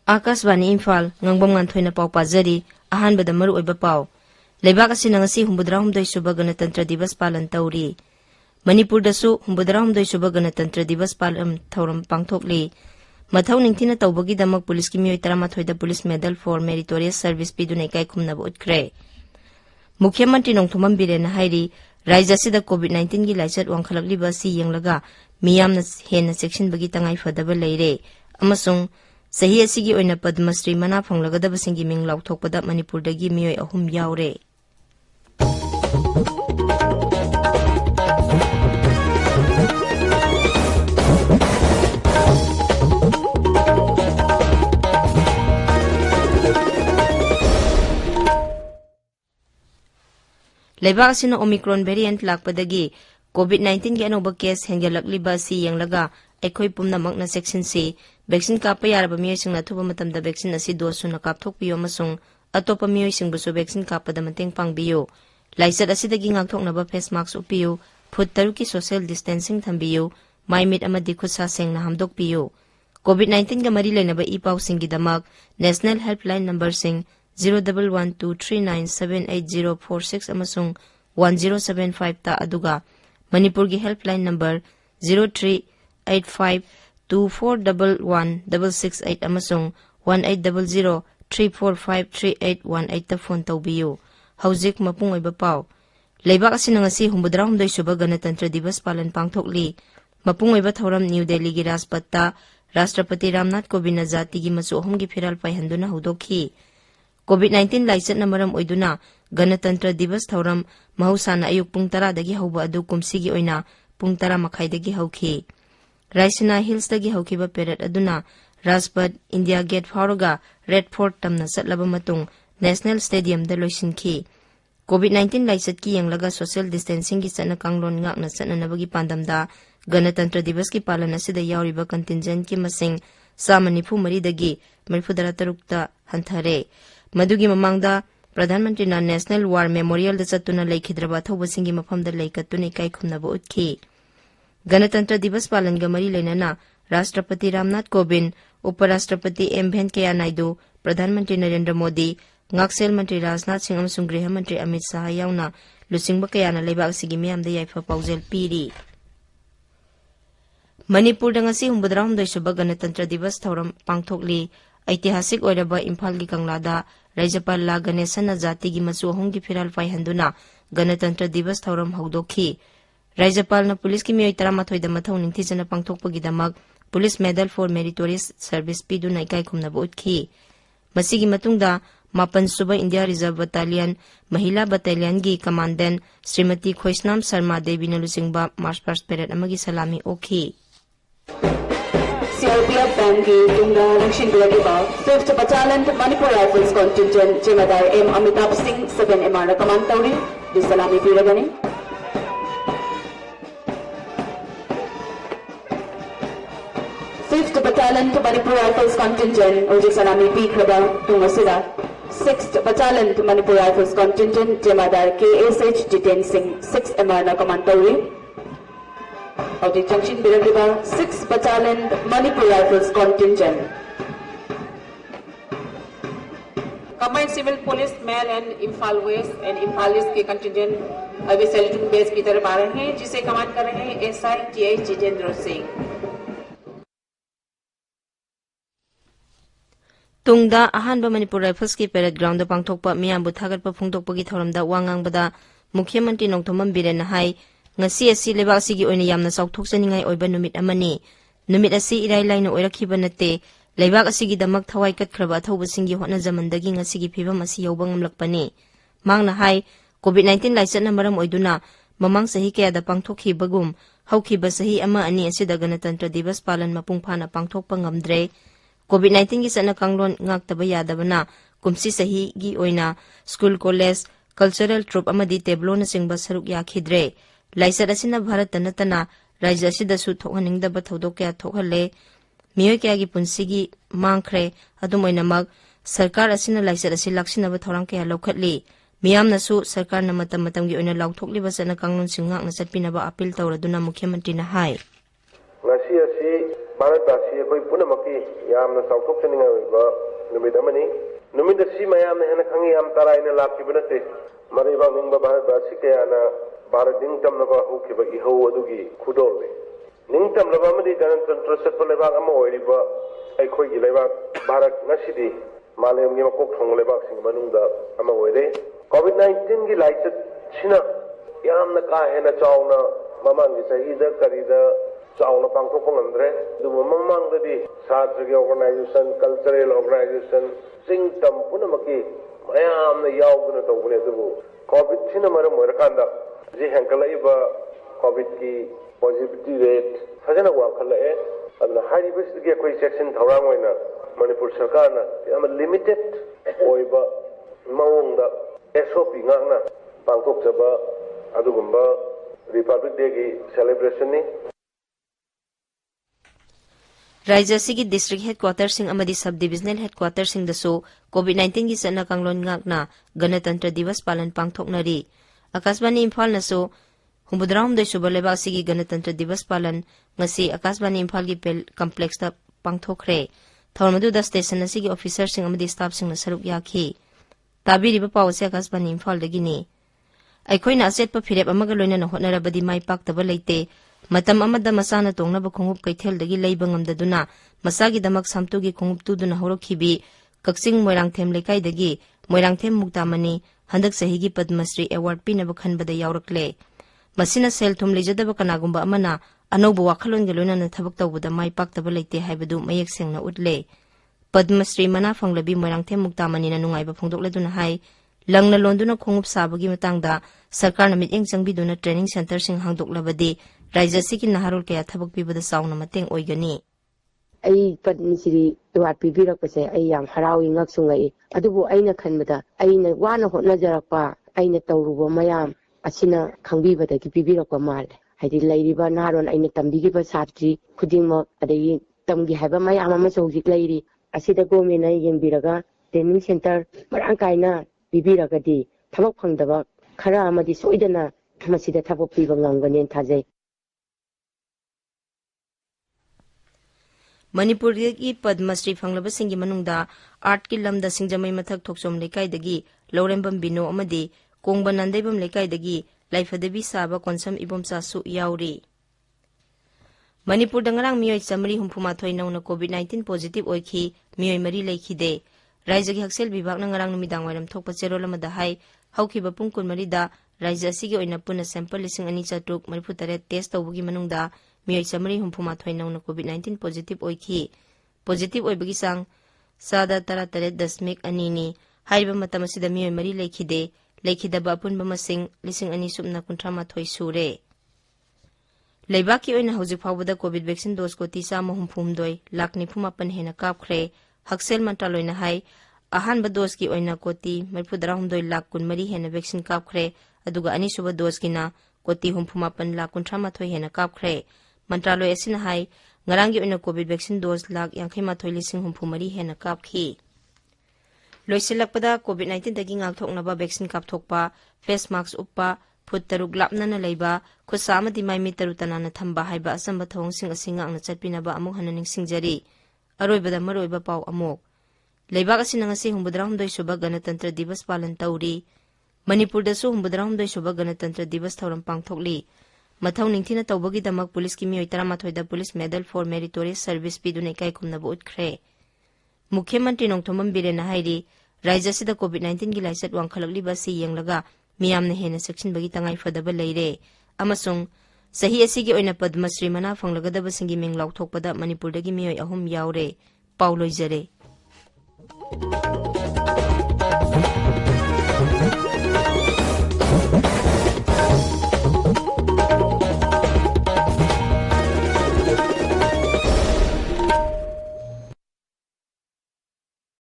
Akashvani Imphal Ngangbam Nganthoi पाव पाजरी अहानबद मरु ओइबा पाव लेबाक असिना ngasi 73 सुबा गणतंत्र दिवस पालन तौरी मणिपुर दसु 73 सुबा गणतंत्र दिवस पालन थौरम पांगथोकली मथौ निंगथिना तौबगी दमक पुलिस की मियोय 13 दा police medal for meritorious service पिदुनै काय खुमनब उतख्रे मुख्यमंत्री नोंथोमम बिरेन हाइरी राज्यसिदा कोविड-19 की लाइचत वांखलकलिबा सि यंगलगा मियामना हेन सेक्शन बगी तंगाई फदब लेरे अमसुंग सही असिगी ओइना पद्मश्री मना फंगलगदबसिंगी मिंग लाउथोकपदा मणिपुरदगी मियोय अहुम यावरे लेबाक सिना ओमिक्रॉन वेरिएंट लाकपदगी कोविड-19 के अनोबा केस हेंगलकलिबा सि यंगलगा अखोई पुमनमकना सेक्शन से वैक्सीन कापा यारबा मियोयसिंगना थुबा मतमदा वैक्सीन असि डोज सुना कापथोकपियो अमसुंग अतोपा मियोयसिंगबुसु वैक्सीन कापदा मतेंग पांगबियो लाइसत असिदगी ngaktoknaba फेस मास्क उपियो फुट तरुकी सोशल डिस्टेंसिंग थंबियो माइमिट अमदि खुसा सेंगना हमदोकपियो कोविड-19 का मरी लेनबा इपाउसिंगी दमक नेशनल हेल्पलाइन नंबर सिंग 011239788046 अमसुंग 1075 ता अदुगा मणिपुर की हेल्पलाइन नंबर 0385241168 अमसुंग 1800345381 ता फोन तौबियो हौजिक मपुंग ओइबा पाव लेबाक असिना ngasi 73 सुबा गणतंत्र दिवस पालन पांगथोकली मपुंग ओइबा थौरम न्यू दिल्ली की राजपथता राष्ट्रपति रामनाथ कोविंद जाति की मचु अहुम की फिराल पाइहंदुना हौदोखी कोविड-19 लाइचत नमरम ओइदुना गणतंत्र दिवस थौरम महौसाना अयुक पुंग 10 दगी हौबा अदु कुमसीगी ओइना पुंग 10 मखाई दगी हौखी राइसिना हिल्स दगी हौखिबा पेरेड अदुना राजपथ इंडिया गेट फाउरगा रेड फोर्ट तमना सतलबा मतुंग नेशनल स्टेडियम द लोइसिनखी कोविड-19 लाइचत की यंगलगा सोशल डिस्टेंसिंग की सना कांगलोन ngakna सननबगी पांदमदा गणतंत्र दिवस की पालन असिदा यावरिबा कंटिंजेंट की मसिंग 94 दगी 33 हंथरे मदुगी ममांगदा प्रधानमंत्री ना नेशनल वार मेमोरियल द चतुना लेखिद्रबा थौबसिंगी मफमदा लेकतुनि काय खुमनबा उतखी गणतंत्र दिवस पालन ग मरी लेनना राष्ट्रपति रामनाथ कोविंद उपराष्ट्रपति एम वेंकैया नायडू प्रधानमंत्री नरेंद्र मोदी ngaksil मंत्री राजनाथ सिंह अमसुंग गृह मंत्री अमित शाह यावना लुसिंगबा कयाना लेबाक सिगी मियामदा याइफा पाउजेल पीरी मणिपुर दंगसी 73 सुबा गणतंत्र दिवस थौरम पांगथोकली ऐतिहासिक ओइरबा इम्फाल की कंगलादा राज्यपाल ला गणेशन जाति की मचु अहुम की फिराल पाइहंदुना गणतंत्र दिवस थौरम हौदोखी राज्यपाल न पुलिस की मियोय 13 दा मथौ निंथिजना पांगथोकपगिदमक police medal for meritorious service पिदुना इकाय खुमनबा उतखी मसिगी मतुंगदा 9 सुबा इंडिया रिजर्व बटालियन महिला बटालियन की कमांडेंट श्रीमती खोइसनाम शर्मा देवी नलुसिंगबा मार्च पास्ट पेरेड अमगी सलामी ओखी CRPF Band की तुंगा रक्षण के बाद 5th Battalion Manipur Rifles Contingent जिम्मेदार M अमिताभ सिंह 7MR कमान तौरी सलामी पीरगनी 5th Battalion Manipur Rifles Contingent उजिक सलामी पीरगदा तुंगसिदा 6th Battalion Manipur Rifles Contingent जिम्मेदार KSH जितेन सिंह 6MR कमान तौरी of the Junction Birabriba 6th Battalion Manipur Rifles Contingent. Combined Civil Police Male and Imphal West and Imphal East के contingent अभी saluting base की तरफ आ रहे हैं जिसे कमांड कर रहे हैं SI TH जितेंद्र सिंह। तुंगदा अहानबा मणिपुर राइफल्स की पेरेड ग्राउंड पांगथोकपा मियामबु थागतपा फुंगतोकपगी थौरमदा वांगांगबदा मुख्यमंत्री नोंथोमम बिरेन हाई ngasi asi lebak sigi oina yamna chauthokchaningai oiba numit amani numit asi irai laina oirakhiba nate lebak asigi damak thawai katkraba thaubasingi hotna jamandagi ngasigi phibam asi yoba ngamlakpani mangna hai covid-19 laichatna maram oiduna mamang sahi kaya da pangthokhi bagum haukiba sahi ama ani asida ganatantra divas palan mapung phana pangthokpa ngamdre covid-19 gi sana kanglon ngaktaba yadabana kumsi sahi gi oina school college cultural troop amadi teblona singba saruk yakhidre लाइसर असिना भारत नतना राज्य असिदसु थोहनिंगदबा थौदोक क्या थोहले मियोय कयागी पुंसिगी मांगख्रे अदुमोइनमक सरकार असिना लाइचत असि लाक्सिनबा थौरांग कया लौखटली मियामनसु सरकारना मतम मतमगी ओइना लाउथोकलिबा जना कांगलोनसिंग ngakna चटपिनबा अपील तौरदुना मुख्यमंत्री ना हाय ngasi asi भारतवासी अखोई पुनमकी यामना साउथोकचनिंगा ओइबा नुमित अमनी नुमित असि मयामना हेना खंगी याम तराइना लाखिबा नते मरेबा निंगबा भारतवासी कयाना भारत निंगतमनबा होखिबा इहौ अदुगी खुदोलने निंगतमनबा अमदी गणतंत्र सत्प लेबाक अमा ओइरिबा अखोईगी लेबाक भारत ngasiदी मालेमगी मकोक थोंग लेबाकसिंग मनुंगदा अमा ओइरे कोविड-19 की लाइचत छिना यामना का हेना चावना ममांगी सहीदा करीदा चावना पांगथोकपा ngamdre दुबो ममांगददी छात्रगी ऑर्गेनाइजेशन कल्चरल ऑर्गेनाइजेशन सिंगतम पुनमकी मयामना यावदुना तौबने दुबो कोविड छिना मरम ओइरकांदा जी हेंकलाइबा कोविड की पॉजिटिविटी रेट फजना वाखलए अदना हारिबसदगी अखोई सेक्शन थौरांग ओइना मणिपुर सरकारना याम लिमिटेड ओइबा मवंगदा SOP ngakna पांगथोकजबा अदुगुंबा रिपब्लिक डे की सेलिब्रेशन नि राज्य की district headquarter Singh अमदी sub divisional headquarter Singh दसो कोविड-19 की सन्ना कांगलोन ngakna गणतंत्र दिवस पालन पांगथोकनरी आकाशवाणी इम्फाल नसो हुबुद्राम सुबह लेबाक सिगी गणतंत्र दिवस पालन ngasi आकाशवाणी इम्फाल की पेल कॉम्प्लेक्स ता पांगथोखरे थौरमदुदा स्टेशन असिगी ऑफिसर सिंह अमदी स्टाफ सिंह सरुक याखी ताबीरिबा पावसे आकाशवाणी इम्फाल दगिनी अखोइना असेटपा फिरेप अमगा लोइना होटनरबदी माइ पाक्तबा लेते मतम अमदा मसाना तोंगनबा खुंगुप कैथेलदगी लैबा ngamdaduna मसागिदमक सामतुगी खुंगुप तुदुना हौरखिबी कक्सिंग मोइरांगथेम लेकाइदगी मोइरांगथेम मुक्तामनी हंदक सहीगी पद्मश्री अवार्ड पिनबा खनबदा यावरकले मसिना सेल थुम लेजदबा कनागुंबा अमना अनौबा वाखलोनगे लोइना थबक तौबदा माइ पाक्तबा लेते हाइबदु मयेक सेंगना उतले पद्मश्री मना फंगलबी मोइरांगथेम मुक्तामनीना नुंगाइबा फोंदोकलेदुना हाइ लंगना लोंदुना खोंगुप साबगी मतंगदा सरकारना मिटिंग चंगबिदुना ट्रेनिंग सेंटर सिंह हांगदोकलबदी राज्य की नहारोल कया थबक पीबदा साउना मतेंग ओइगनी आई पद्मश्री अवार्ड पीबीरकपसे आई याम हरावी ngaksungai adubu aina khanbada aina wana hotnajarakpa aina tawruba mayam asina khangbibadagi pibirokpa mal haidi lairiba naron aina tambigiba satri khudingma adagi tamgi haiba mayam ama sojik lairi asida gomena yengbiraga training center marang kaina pibiragadi thabak phangdaba khara amadi soidana masida thabak piba ngamgani thajai Manipur की Padmashri फंगलबसिंगी मनुंगदा art की lambda सिंगजमई मथक थोकसोम लेकाइदगी लौरेंबम बिनो अमदी कोंगबा नंदैबम लेकाइदगी लाइफदबी साबा कोनसम इबोमसासु याउरी मणिपुर दंगरांग मियोय चमरी हुंफुमाथोय नौना कोविड-19 positive ओइखी मियोय मरी लेखिदे राज्य की हक्सेल विभाग नंगरांग नुमिदांग वायरम थोकपा चेरोलमदा high हौखिबा पुंग कुनमरीदा राज्य असिगी ओइना पुना सैंपल 2,243 टेस्ट तौबगी मनुंगदा मियोय चमरी हुंफुमाथोय नौना कोविड-19 पॉजिटिव ओइखी पॉजिटिव ओइबगी सांग 7.2 नि हाइबा मतम असिदा मियोय मरी लेखिदे लेखिदबा अपुनबा मसिंग 2,293 सूरे लेबाकी ओइना हौजिक फावबदा कोविड वैक्सीन डोज को 3,362 लाख 94 हेना कापख्रे हक्सेल मंत्रालयना हाई अहानबा डोज की ओइना कोटी 32 लाख 13 हेना वैक्सीन कापख्रे अदुगा अनिसुबा डोज किना कोटी 34 लाख 38 हेना कापख्रे मंत्रालय असिना high ngaranggi oina covid vaccine dose lakh 52,000 hena kapkhi loisilakpada covid-19 dagi ngakthoknaba vaccine kapthokpa face mask uppa phut taruk lapnana leiba khusa amadi maimi tarutanana thamba haiba asamba thawngsing asingakna chatpinaba amuk hananing singjari aroibada maroiba pau amuk leibak asina ngasi humbudrahumdoi suba ganatantra divas palan tauri manipur da su humbudrahumdoi suba ganatantra divas thawram pangthokli मथौ निंथिना तौबगी दमक police की मियोय 13 police medal for meritorious service पिदुने काय खुमनबो उठख्रे मुख्यमंत्री नोंथोमम बिरेना हाइरी राज्य सिदा कोविड-19 की लाइसत वांखलकली बसी यंगलगा मियामने हेना सेक्शनबगी तंगाई फदबा लेरे अमसुंग सही असिगी ओइना पद्मश्री मना फंगलगदबसिंगी मिंग लाउथोकपदा मणिपुरदगी मियोय अहुम यावरे पाउलोइजरे